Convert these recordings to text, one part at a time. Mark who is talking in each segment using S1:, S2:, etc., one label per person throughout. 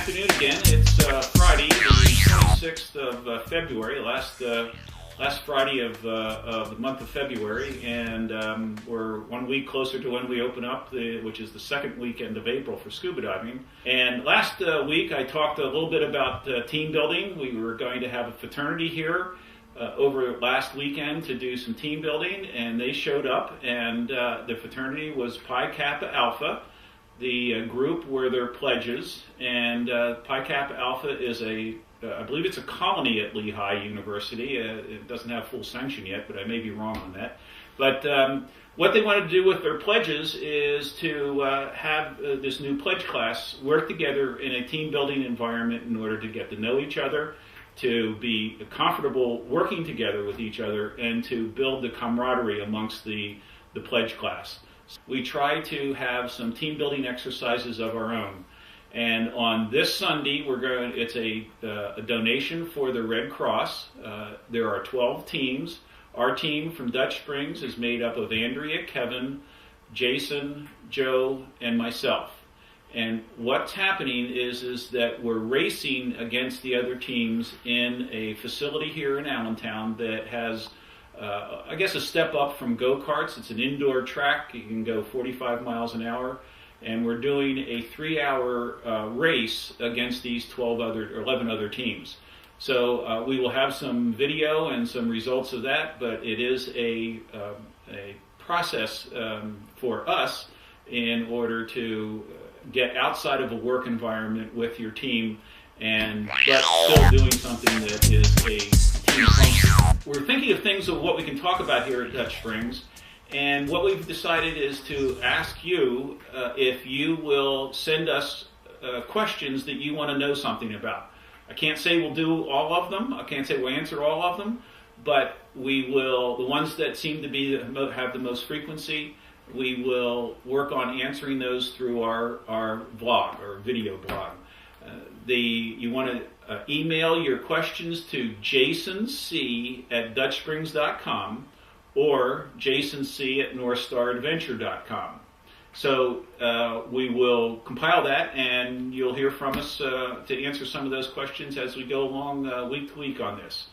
S1: afternoon again. It's Friday, the 26th of February, last Friday of the month of February, and we're 1 week closer to when we open up, which is the second weekend of April for scuba diving. And last week I talked a little bit about team building. We were going to have a fraternity here over last weekend to do some team building, and they showed up, and the fraternity was Pi Kappa Alpha. The group were their pledges, and Pi Kappa Alpha is I believe it's a colony at Lehigh University. It doesn't have full sanction yet, but I may be wrong on that. But what they wanted to do with their pledges is to have this new pledge class work together in a team building environment in order to get to know each other, to be comfortable working together with each other, and to build the camaraderie amongst the pledge class. We try to have some team building exercises of our own. And on this Sunday, it's a donation for the Red Cross. There are 12 teams. Our team from Dutch Springs is made up of Andrea, Kevin, Jason, Joe, and myself. And what's happening is that we're racing against the other teams in a facility here in Allentown that has I guess a step up from go-karts. It's an indoor track. You can go 45 miles an hour. And we're doing a 3-hour race against these 11 other teams. So we will have some video and some results of that, but it is a process for us in order to get outside of a work environment with your team, but still doing something that is a team function. We're thinking of things of what we can talk about here at Dutch Springs, and what we've decided is to ask you if you will send us questions that you want to know something about. I can't say we'll do all of them. I can't say we'll answer all of them, but we will. The ones that seem to be have the most frequency, we will work on answering those through our blog, or video blog. You want to email your questions to jasonc@dutchsprings.com or jasonc@northstaradventure.com. So we will compile that, and you'll hear from us to answer some of those questions as we go along week to week on this.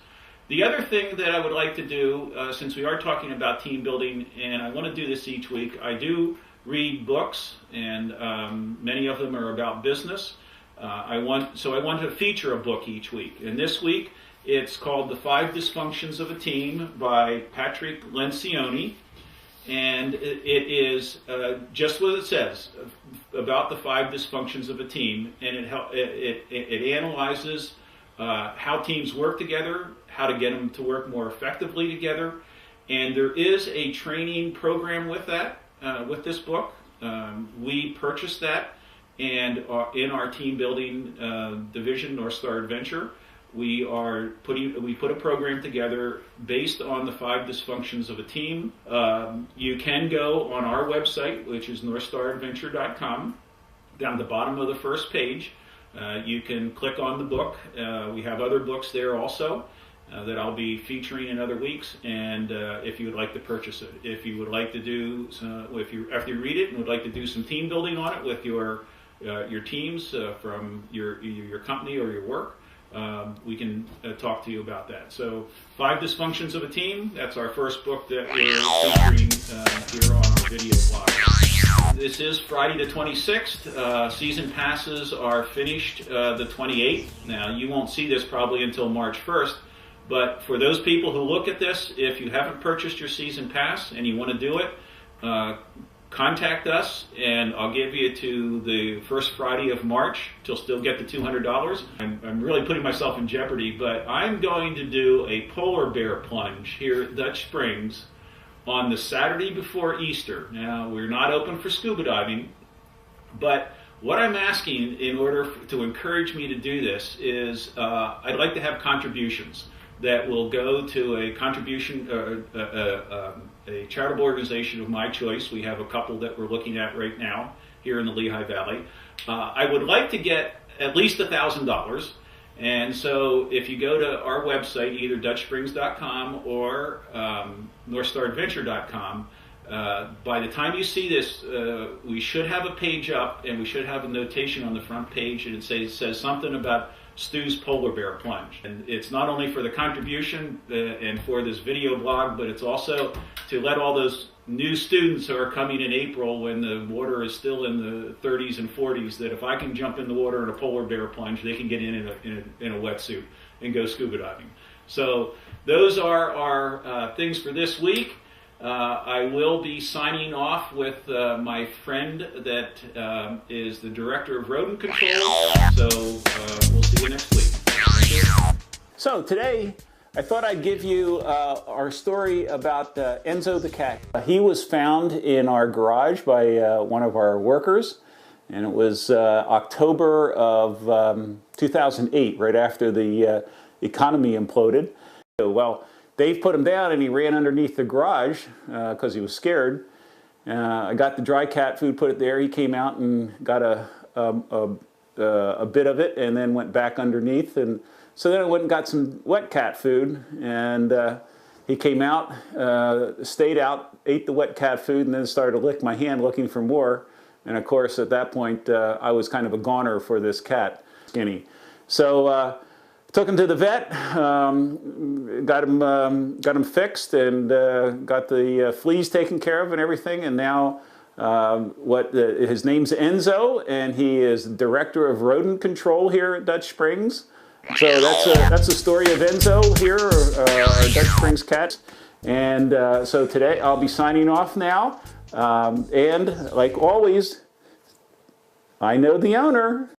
S1: The other thing that I would like to do, since we are talking about team building, and I want to do this each week, I do read books, and many of them are about business. I want to feature a book each week. And this week, it's called The Five Dysfunctions of a Team by Patrick Lencioni. And it is just what it says about the 5 dysfunctions of a team. And it analyzes how teams work together, how to get them to work more effectively together. And there is a training program with that, with this book. We purchased that. And in our team building division, North Star Adventure, we put a program together based on the 5 dysfunctions of a team. You can go on our website, which is northstaradventure.com. Down the bottom of the first page, you can click on the book. We have other books there also that I'll be featuring in other weeks. And if you would like to purchase it, if you would like to do, after you read it and would like to do some team building on it with your teams from your company or your work, we can talk to you about that. So 5 Dysfunctions of a Team, that's our first book that we're featuring here on our video blog. This is Friday the 26th. Season passes are finished the 28th. Now, you won't see this probably until March 1st, but for those people who look at this, if you haven't purchased your season pass and you want to do it, contact us, and I'll give you to the first Friday of March to still get the $200. I'm really putting myself in jeopardy, but I'm going to do a polar bear plunge here at Dutch Springs on the Saturday before Easter. Now, we're not open for scuba diving, but what I'm asking in order to encourage me to do this is I'd like to have contributions that will go to a a charitable organization of my choice. We have a couple that we're looking at right now here in the Lehigh Valley. I would like to get at least $1,000. And so if you go to our website, either dutchsprings.com or northstaradventure.com, By the time you see this, we should have a page up, and we should have a notation on the front page, and it says something about Stu's Polar Bear Plunge. And it's not only for the contribution and for this video blog, but it's also to let all those new students who are coming in April when the water is still in the 30s and 40s, that if I can jump in the water in a polar bear plunge, they can get in a wetsuit and go scuba diving. So those are our things for this week. I will be signing off with my friend that is the director of rodent control. So we'll see you next week. So today, I thought I'd give you our story about Enzo the cat. He was found in our garage by one of our workers, and it was October of 2008, right after the economy imploded. Well, Dave put him down and he ran underneath the garage because he was scared. I got the dry cat food, put it there. He came out and got a bit of it and then went back underneath. And so then I went and got some wet cat food, and he came out, stayed out, ate the wet cat food, and then started to lick my hand looking for more. And of course, at that point, I was kind of a goner for this cat, Skinny. So took him to the vet, got him fixed, and got the fleas taken care of and everything. And now his name's Enzo, and he is director of rodent control here at Dutch Springs. So that's the story of Enzo here, our Dutch Springs cat. And so today I'll be signing off now. And like always, I know the owner.